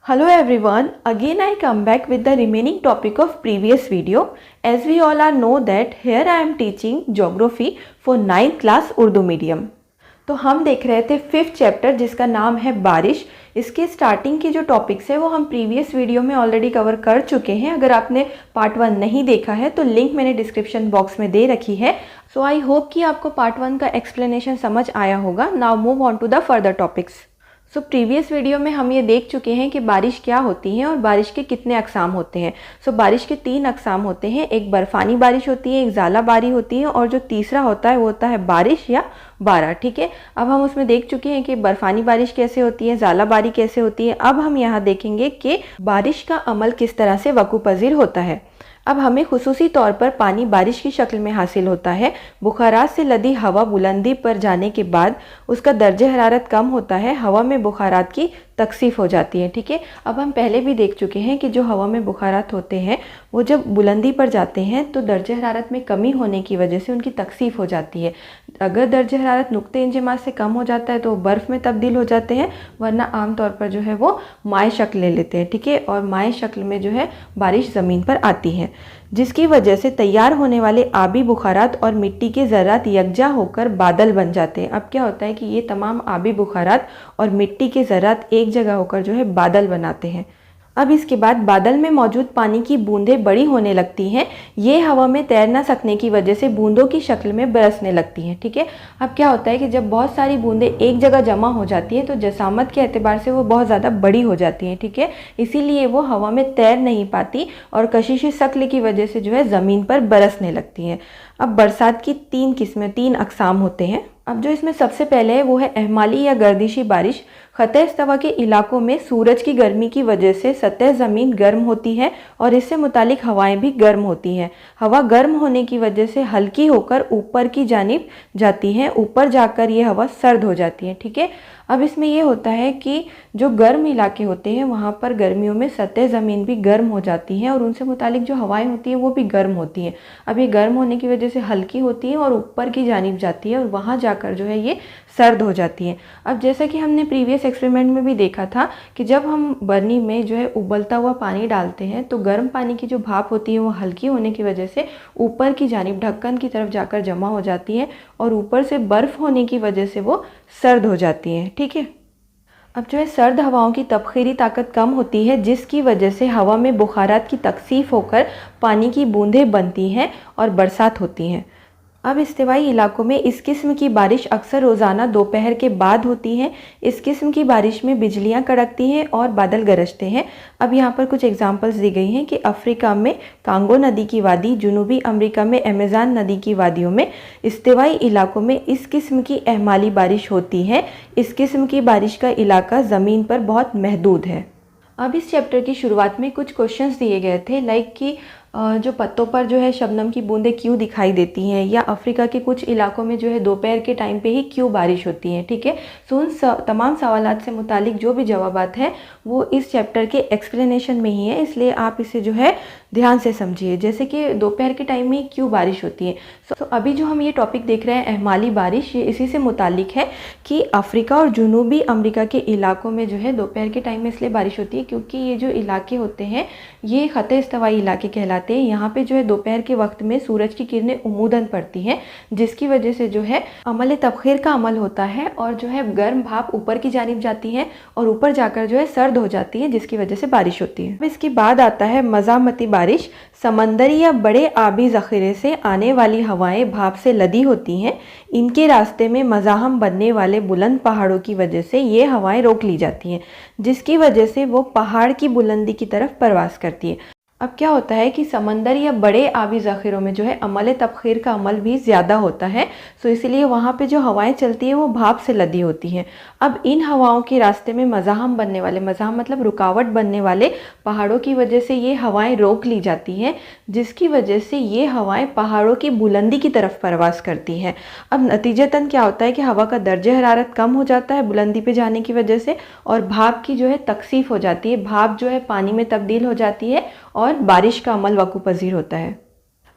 Hello everyone, again I come back with the remaining topic of previous video. As we all are know that here I am teaching geography for 9th class Urdu medium. तो हम देख रहे थे 5th chapter जिसका नाम है बारिश। इसके स्टार्टिंग के जो टॉपिक्स है वो हम प्रीवियस वीडियो में ऑलरेडी कवर कर चुके हैं। अगर आपने पार्ट 1 नहीं देखा है तो लिंक मैंने डिस्क्रिप्शन बॉक्स में दे रखी है। सो आई होप कि आपको पार्ट 1 का एक्सप्लेनेशन समझ आया होगा। Now move on to the further topics. So previous video में हम ये देख चुके हैं कि बारिश क्या होती है और बारिश के कितने अक़साम होते हैं। सो बारिश के 3 अक़साम होते हैं, एक बर्फ़ानी बारिश होती है, एक ज़ाला बारी होती है और जो तीसरा होता है वो होता है बारिश या बारा। ठीक है, अब हम उसमें देख चुके हैं कि बर्फ़ानी बारिश कैसे होती है, ज़ाला बारी कैसे होती है। अब हम यहाँ देखेंगे कि बारिश का अमल किस तरह से वक़ू पज़ीर होता है। अब हमें खुसूसी तौर पर पानी बारिश की शक्ल में हासिल होता है। बुखारात से लदी हवा बुलंदी पर जाने के बाद उसका दर्जे हरारत कम होता है, हवा में बुखारात की तकसीफ़ हो जाती है। ठीक है, अब हम पहले भी देख चुके हैं कि जो हवा में बुखारात होते हैं वो जब बुलंदी पर जाते हैं तो दर्जे हरारत में कमी होने की वजह से उनकी तकसीफ़ हो जाती है। अगर दर्जे हरारत नुक्ते इंजमास से कम हो जाता है तो बर्फ़ में तब्दील हो जाते हैं, वरना आम तौर पर जो है वो माए शक्ल ले लेते हैं। ठीक है, और माए शक्ल में जो है बारिश ज़मीन पर आती है, जिसकी वजह से तैयार होने वाले आबी बुखारात और मिट्टी के ज़रात यकजा होकर बादल बन जाते हैं। अब क्या होता है कि ये तमाम आबी बुखारात और मिट्टी के ज़रात एक जगह होकर जो है बादल बनाते हैं। अब इसके बाद बादल में मौजूद पानी की बूंदें बड़ी होने लगती हैं। ये हवा में तैर ना सकने की वजह से बूंदों की शक्ल में बरसने लगती हैं। ठीक है, अब क्या होता है कि जब बहुत सारी बूंदें एक जगह जमा हो जाती हैं तो जसामत के एतबार से वो बहुत ज़्यादा बड़ी हो जाती हैं। ठीक है, इसीलिए वो हवा में तैर नहीं पाती और कशिश शक्ल की वजह से जो है ज़मीन पर बरसने लगती हैं। अब बरसात की 3 किस्में, 3 अक़साम होते हैं। अब जो इसमें सबसे पहले है वो है एहमाली या गर्दिशी बारिश। ख़त इस्तवा के इलाकों में सूरज की गर्मी की वजह से सतह ज़मीन गर्म होती है और इससे मुतालिक हवाएं भी गर्म होती हैं। हवा गर्म होने की वजह से हल्की होकर ऊपर की जानिब जाती हैं, ऊपर जाकर ये हवा सर्द हो जाती है। ठीक है, अब इसमें ये होता है कि जो गर्म इलाके होते हैं वहाँ पर गर्मियों में सतह ज़मीन भी गर्म हो जाती हैं और उनसे मुतालिक जो हवाएं होती हैं वो भी गर्म होती हैं। अब ये गर्म होने की वजह से हल्की होती हैं और ऊपर की जानिब जाती है और वहाँ जाकर जो है ये सर्द हो जाती है। अब जैसा कि हमने प्रीवियस एक्सपेरिमेंट में भी देखा था कि जब हम बर्नी में जो है उबलता हुआ पानी डालते हैं तो गर्म पानी की जो भाप होती है वो हल्की होने की वजह से ऊपर की जानिब ढक्कन की तरफ जाकर जमा हो जाती है और ऊपर से बर्फ़ होने की वजह से वो सर्द हो जाती है। ठीक है, अब जो है सर्द हवाओं की तबखीरी ताकत कम होती है, जिसकी वजह से हवा में बुखारात की तकसीफ़ होकर पानी की बूंदें बनती हैं और बरसात होती हैं। अब इस्तिवाई इलाकों में इस किस्म की बारिश अक्सर रोज़ाना दोपहर के बाद होती है। इस किस्म की बारिश में बिजलियां कड़कती हैं और बादल गरजते हैं। अब यहाँ पर कुछ एग्जांपल्स दी गई हैं कि अफ्रीका में कांगो नदी की वादी, जनूबी अमेरिका में अमेज़न नदी की वादियों में इस्तिवाई इलाकों में इस किस्म की एहमाली बारिश होती है। इस किस्म की बारिश का इलाका ज़मीन पर बहुत महदूद है। अब इस चैप्टर की शुरुआत में कुछ क्वेश्चंस दिए गए थे, लाइक कि जो पत्तों पर जो है शबनम की बूंदें क्यों दिखाई देती हैं, या अफ्रीका के कुछ इलाकों में जो है दोपहर के टाइम पे ही क्यों बारिश होती है। ठीक है, सो उन तमाम सवालात से मुतालिक जो भी जवाबात हैं वो इस चैप्टर के एक्सप्लेनेशन में ही है, इसलिए आप इसे जो है ध्यान से समझिए। जैसे कि दोपहर के टाइम में क्यों बारिश होती है। सो अभी जो हम ये टॉपिक देख रहे हैं एहमाली बारिश, ये इसी से मुतालिक है कि अफ्रीका और जनूबी अमेरिका के इलाकों में जो है दोपहर के टाइम में इसलिए बारिश होती है क्योंकि ये जो इलाके होते हैं ये ख़त इस्तवाई इलाके कहलाते हैं। यहाँ पे जो है दोपहर के वक्त में सूरज की किरणें उमूदन पड़ती हैं, जिसकी वजह से जो है अमल तबखीर का अमल होता है और जो है गर्म भाप ऊपर की जानिब जाती है और ऊपर जाकर जो है सर्द हो जाती है, जिसकी वजह से बारिश होती है। इसके बाद आता है मज़ामती बारिश। समंदरी या बड़े आबी ज़ख़ीरे से आने वाली हवाएं भाप से लदी होती हैं। इनके रास्ते में मज़ाहम बनने वाले बुलंद पहाड़ों की वजह से ये हवाएं रोक ली जाती हैं, जिसकी वजह से वो पहाड़ की बुलंदी की तरफ परवास करती है। अब क्या होता है कि समंदर या बड़े आबी ज़ख़ीरों में जो है अमल तबखीर का अमल भी ज़्यादा होता है, सो इसलिए वहाँ पे जो हवाएं चलती हैं वो भाप से लदी होती हैं। अब इन हवाओं के रास्ते में मज़ाहम बनने वाले, मज़ाहम मतलब रुकावट बनने वाले पहाड़ों की वजह से ये हवाएं रोक ली जाती हैं, जिसकी वजह से ये हवाएं पहाड़ों की बुलंदी की तरफ परवास करती हैं। अब नतीजतन क्या होता है कि हवा का दर्जे हरारत कम हो जाता है बुलंदी पे जाने की वजह से, और भाप की जो है तकसीफ़ हो जाती है, भाप जो है पानी में तब्दील हो जाती है और बारिश का अमल वक़ू पज़ीर होता है।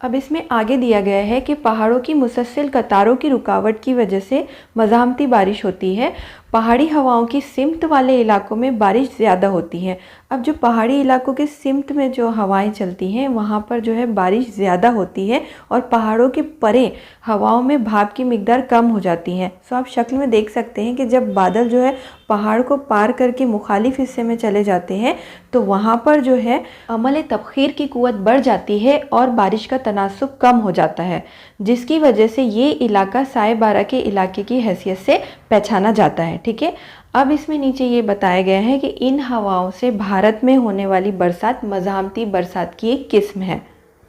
अब इसमें आगे दिया गया है कि पहाड़ों की मुसलसल कतारों की रुकावट की वजह से मज़ाहमती बारिश होती है। पहाड़ी हवाओं की सिमत वाले इलाकों में बारिश ज़्यादा होती है। अब जो पहाड़ी इलाकों के सिमत में जो हवाएं चलती हैं वहाँ पर जो है बारिश ज़्यादा होती है और पहाड़ों के परे हवाओं में भाप की मिकदार कम हो जाती है। सो आप शक्ल में देख सकते हैं कि जब बादल जो है पहाड़ को पार करके मुखालिफ हिस्से में चले जाते हैं तो वहाँ पर जो है अमल तबखीर की कुव्वत बढ़ जाती है और बारिश का तनासुब कम हो जाता है, जिसकी वजह से ये इलाका साए बारह के इलाके की हैसियत से पहचाना जाता है। ठीक है, अब इसमें नीचे ये बताया गया है कि इन हवाओं से भारत में होने वाली बरसात मज़ामती बरसात की एक किस्म है।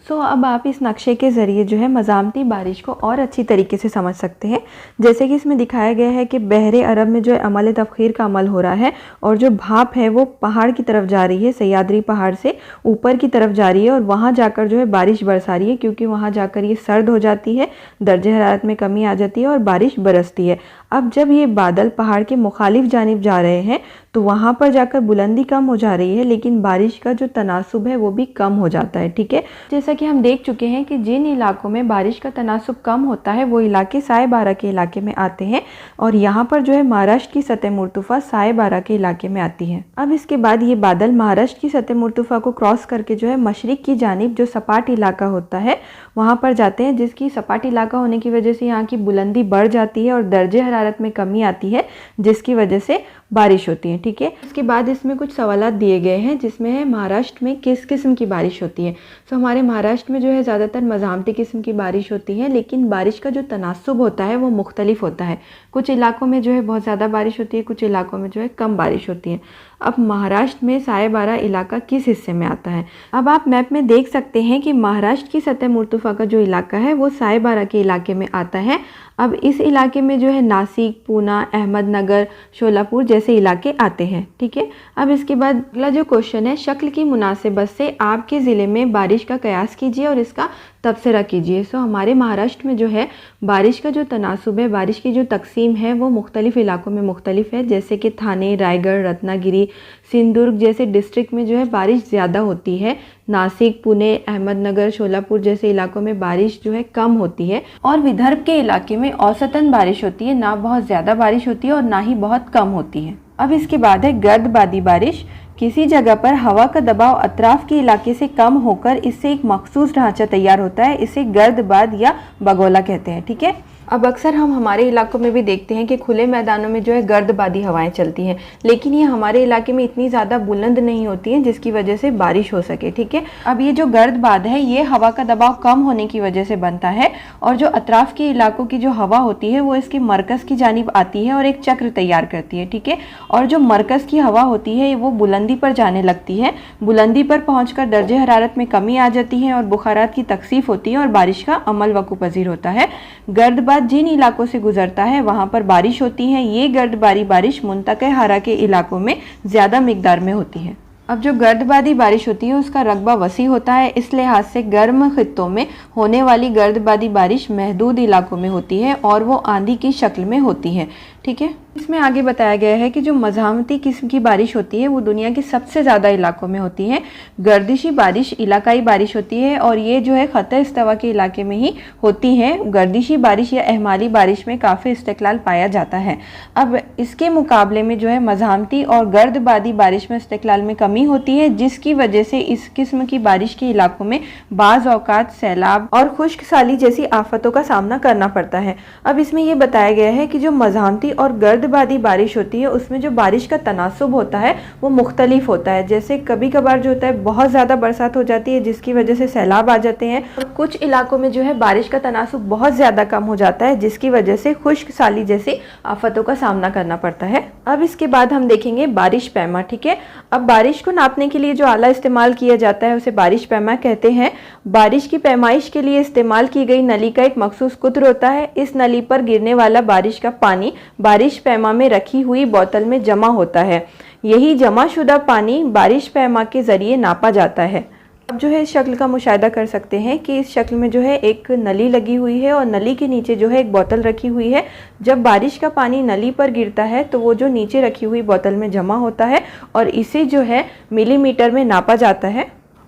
अब आप इस नक्शे के ज़रिए जो है मज़ामती बारिश को और अच्छी तरीके से समझ सकते हैं। जैसे कि इसमें दिखाया गया है कि बहरे अरब में जो है अमल तबखीर का अमल हो रहा है और जो भाप है वो पहाड़ की तरफ जा रही है, सह्याद्री पहाड़ से ऊपर की तरफ जा रही है और वहाँ जाकर जो है बारिश बरसा रही है, क्योंकि वहाँ जाकर ये सर्द हो जाती है, दर्जे हरारत में कमी आ जाती है और बारिश बरसती है। अब जब ये बादल पहाड़ के मुखालिफ जानिब जा रहे हैं तो वहाँ पर जाकर बुलंदी कम हो जा रही है, लेकिन बारिश का जो तनासुब है वो भी कम हो जाता है। ठीक है, जैसा कि हम देख चुके हैं कि जिन इलाकों में बारिश का तनासुब कम होता है वो इलाके साए बारह के इलाके में आते हैं और यहाँ पर जो है महाराष्ट्र की सतह मुर्तफ़ा साए बारह के इलाके में आती है। अब इसके बाद ये बादल महाराष्ट्र की सतह मुर्तफ़ा को क्रॉस करके जो है मशरिक की जानिब जो सपाट इलाका होता है वहाँ पर जाते हैं, जिसकी सपाट इलाका होने की वजह से यहाँ की बुलंदी बढ़ जाती है और दर्जे हरारत में कमी आती है, जिसकी वजह से बारिश होती है। ठीक है, इसके बाद इसमें कुछ सवालात दिए गए हैं जिसमें है महाराष्ट्र में किस किस्म की बारिश होती है। हमारे महाराष्ट्र में जो है ज़्यादातर मज़ामती किस्म की बारिश होती है, लेकिन बारिश का जो तनासुब होता है वो मुख्तलिफ होता है। कुछ इलाकों में जो है बहुत ज़्यादा बारिश होती है, कुछ इलाकों में जो है कम बारिश होती है। अब महाराष्ट्र में साए बारह इलाका किस हिस्से में आता है? अब आप मैप में देख सकते हैं कि महाराष्ट्र की सतह मुर्तफ़ा का जो इलाका है वो साए बारह के इलाके में आता है। अब इस इलाके में जो है नासिक, पूना, अहमदनगर, शोलापुर जैसे इलाके आते हैं। ठीक है, अब इसके बाद अगला जो क्वेश्चन है, शक्ल की मुनासिबत से आपके ज़िले में बारिश का कयास कीजिए और इसका तबसरा कीजिए। हमारे महाराष्ट्र में जो है बारिश का जो तनासुब है, बारिश की जो तकसीम है वो मुख्तलिफ़ इलाकों में मुख्तलिफ है। जैसे कि थाने, रायगढ़, रत्नागिरी, सिंधुदुर्ग जैसे डिस्ट्रिक्ट में जो है बारिश ज़्यादा होती है। नासिक, पुणे, अहमदनगर, शोलापुर जैसे इलाकों में बारिश जो है कम होती है और विदर्भ के इलाके में औसतन बारिश होती है, ना बहुत ज़्यादा बारिश होती है और ना ही बहुत कम होती है। अब इसके बाद है गर्दबादी बारिश। किसी जगह पर हवा का दबाव अतराफ के इलाके से कम होकर इससे एक मखसूस ढांचा तैयार होता है, इसे गर्दबाद या बगोला कहते हैं। ठीक है, अब अक्सर हम हमारे इलाकों में भी देखते हैं कि खुले मैदानों में जो है गर्दबादी हवाएं चलती हैं, लेकिन ये हमारे इलाके में इतनी ज़्यादा बुलंद नहीं होती हैं जिसकी वजह से बारिश हो सके। ठीक है, अब ये जो गर्दबाद है ये हवा का दबाव कम होने की वजह से बनता है और जो अतराफ के इलाकों की जो हवा होती है वो इसके मरकज़ की जानिब आती है और एक चक्र तैयार करती है। ठीक है, और जो मरकज़ की हवा होती है वो बुलंदी पर जाने लगती है, बुलंदी पर पहुँचकर दर्जे हरारत में कमी आ जाती है और बुखारात की तकसीफ होती है और बारिश का अमल वक़ू पजीर होता है। गर्दबाद जिन इलाकों से गुजरता है वहां पर बारिश होती है। ये गर्दबारी बारिश मुंतक़े हरा के इलाकों में ज़्यादा मिकदार में होती है। अब जो गर्दबादी बारिश होती है उसका रकबा वसी होता है, इस लिहाज से गर्म खित्तों में होने वाली गर्दबादी बारिश महदूद इलाकों में होती है और वो आंधी की शक्ल में होती है। ठीक है, इसमें आगे बताया गया है कि जो मज़ामती किस्म की बारिश होती है वो दुनिया के सबसे ज़्यादा इलाकों में होती है। गर्दिशी बारिश इलाकाई बारिश होती है और ये जो है ख़त इस्तवा के इलाके में ही होती है। गर्दिशी बारिश या अहमाली बारिश में काफ़ी इस्तिक़लाल पाया जाता है। अब इसके मुकाबले में जो है मज़ामती और गर्दबादी बारिश में इस्तिक़लाल में कमी होती है, जिसकी वजह से इस किस्म की बारिश के इलाकों में बाज़ औक़ात सैलाब और खुश्क साली जैसी आफतों का सामना करना पड़ता है। अब इसमें यह बताया गया है कि जो मज़ामती और गर्दबादी बारिश होती है उसमें जो बारिश का तनासुब होता है वो मुख्तलिफ होता है। जैसे कभी कभार जो होता है बहुत ज़्यादा बरसात हो जाती है जिसकी वजह से सैलाब आ जाते हैं और कुछ इलाकों में जो है बारिश का तनासुब बहुत ज़्यादा कम हो जाता है जिसकी वजह से खुश्क साली जैसी आफतों का सामना करना पड़ता है। अब इसके बाद हम देखेंगे बारिश पैमा। ठीक है, अब बारिश को नापने के लिए जो आला इस्तेमाल किया जाता है उसे बारिश पैमा कहते हैं। बारिश की पैमाइश के लिए इस्तेमाल की गई नली का एक मखसूस कुत्र होता है। इस नली पर गिरने वाला बारिश का पानी बारिश पैमा में रखी हुई बोतल में जमा होता है। यही जमा शुदा पानी बारिश पैमा के ज़रिए नापा जाता है। अब जो है इस शक्ल का मुशाहिदा कर सकते हैं कि इस शक्ल में जो है एक नली लगी हुई है और नली के नीचे जो है एक बोतल रखी हुई है। जब बारिश का पानी नली पर गिरता है तो वो जो नीचे रखी हुई बोतल में जमा होता है और इसे जो है मिलीमीटर में नापा जाता है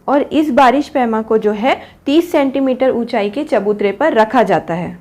और इस बारिश पैमा को जो है 30 सेंटीमीटर ऊंचाई के चबूतरे पर रखा जाता है।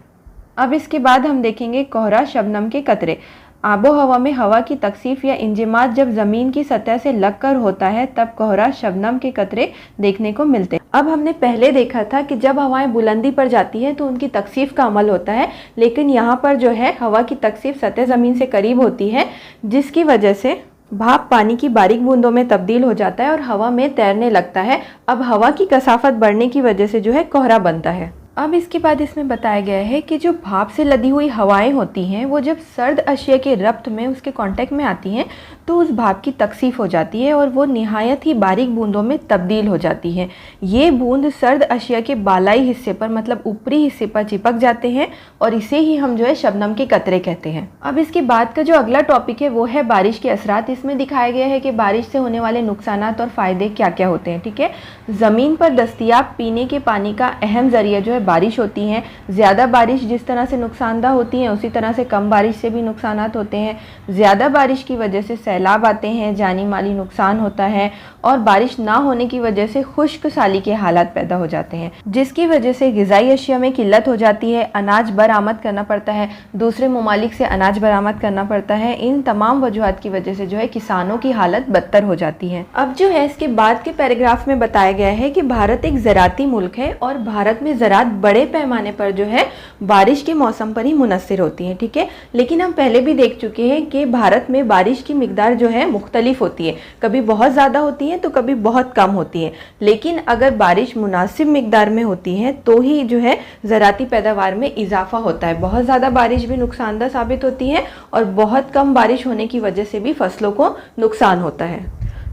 अब इसके बाद हम देखेंगे कोहरा शबनम के कतरे। आबो हवा में हवा की तकसीफ या इंजमात जब ज़मीन की सतह से लगकर होता है तब कोहरा शबनम के कतरे देखने को मिलते हैं। अब हमने पहले देखा था कि जब हवाएं बुलंदी पर जाती हैं तो उनकी तकसीफ का अमल होता है, लेकिन यहाँ पर जो है हवा की तकसीफ सतह ज़मीन से करीब होती है, जिसकी वजह से भाप पानी की बारीक बूंदों में तब्दील हो जाता है और हवा में तैरने लगता है। अब हवा की कसाफत बढ़ने की वजह से जो है कोहरा बनता है। अब इसके बाद इसमें बताया गया है कि जो भाप से लदी हुई हवाएं होती हैं वो जब सर्द अशिया के रब्त में उसके कांटेक्ट में आती हैं तो उस भाप की तकसीफ हो जाती है और वो निहायत ही बारीक बूंदों में तब्दील हो जाती हैं। ये बूंद सर्द अशिया के बालाई हिस्से पर मतलब ऊपरी हिस्से पर चिपक जाते हैं और इसे ही हम जो है शबनम के कतरे कहते हैं। अब इसके बाद का जो अगला टॉपिक है वो है बारिश के असरात। इसमें दिखाया गया है कि बारिश से होने वाले नुकसानात और फ़ायदे क्या क्या होते हैं। ठीक है, ज़मीन पर दस्तयाब पीने के पानी का अहम ज़रिया जो है बारिश होती हैं। ज़्यादा बारिश जिस तरह से नुकसानदा होती है उसी तरह से कम बारिश से भी नुकसानात होते हैं। ज़्यादा बारिश की वजह से सैलाब आते हैं, जानी माली नुकसान होता है और बारिश ना होने की वजह से खुश्क साली के हालात पैदा हो जाते हैं, जिसकी वजह से ग़िज़ाई अशिया में किल्लत हो जाती है, अनाज बरामद करना पड़ता है, दूसरे ममालिक से अनाज बरामद करना पड़ता है। इन तमाम वजूहात की वजह से जो है किसानों की हालत बदतर हो जाती है। अब जो है इसके बाद के पैराग्राफ में बताया गया है कि भारत एक ज़राती मुल्क है और भारत में ज़रात बड़े पैमाने पर जो है बारिश के मौसम पर ही मुनस्सिर होती है। ठीक है, लेकिन हम पहले भी देख चुके हैं कि भारत में बारिश की मिकदार जो है मुख्तलिफ होती है, कभी बहुत ज़्यादा होती है तो कभी बहुत कम होती है। लेकिन अगर बारिश मुनासिब मिकदार में होती है तो ही जो है ज़राती पैदावार में इजाफा होता है। बहुत ज़्यादा बारिश भी नुकसानदा साबित होती है और बहुत कम बारिश होने की वजह से भी फसलों को नुकसान होता है।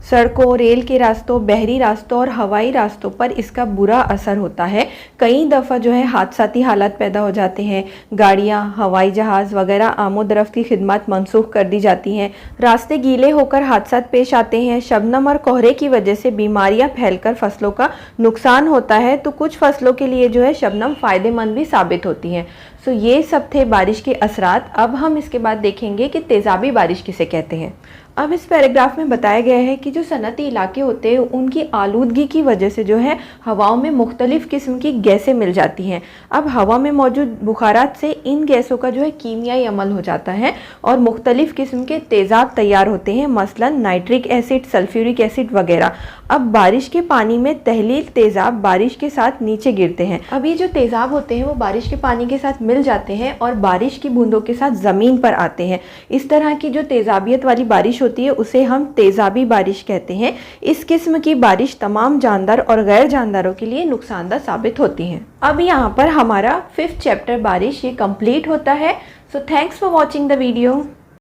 सड़कों, रेल के रास्तों, बहरी रास्तों और हवाई रास्तों पर इसका बुरा असर होता है। कई दफ़ा जो है हादसाती हालात पैदा हो जाते हैं। गाड़ियाँ, हवाई जहाज़ वगैरह आमोदरफ्त की खिदमत मनसूख कर दी जाती हैं। रास्ते गीले होकर हादसात पेश आते हैं। शबनम और कोहरे की वजह से बीमारियाँ फैलकर फसलों का नुकसान होता है, तो कुछ फसलों के लिए जो है शबनम फ़ायदेमंद भी साबित होती है। सो ये सब थे बारिश के असरात। अब हम इसके बाद देखेंगे कि तेज़ाबी बारिश किसे कहते हैं। अब इस पैराग्राफ में बताया गया है कि जो सनती इलाके होते हैं उनकी आलूदगी की वजह से जो है हवाओं में मुख्तलिफ़ किस्म की गैसें मिल जाती हैं। अब हवा में मौजूद बुखारात से इन गैसों का जो है कीमियाई अमल हो जाता है और मुख्तलिफ़ किस्म के तेज़ाब तैयार होते हैं, मसलन नाइट्रिक एसिड, सल्फ्यूरिक एसिड वगैरह। अब बारिश के पानी में तहलील तेज़ाब बारिश के साथ नीचे गिरते हैं। अब ये जो तेज़ाब होते हैं वो बारिश के पानी के साथ मिल जाते हैं और बारिश की बूंदों के साथ ज़मीन पर आते हैं। इस तरह की जो तेज़ाबियत वाली बारिश होती है उसे हम तेज़ाबी बारिश कहते हैं। इस किस्म की बारिश तमाम जानदार और गैर जानदारों के लिए नुकसानदा साबित होती हैं। अब यहाँ पर हमारा 5th चैप्टर बारिश ये कंप्लीट होता है। So thanks for watching the video.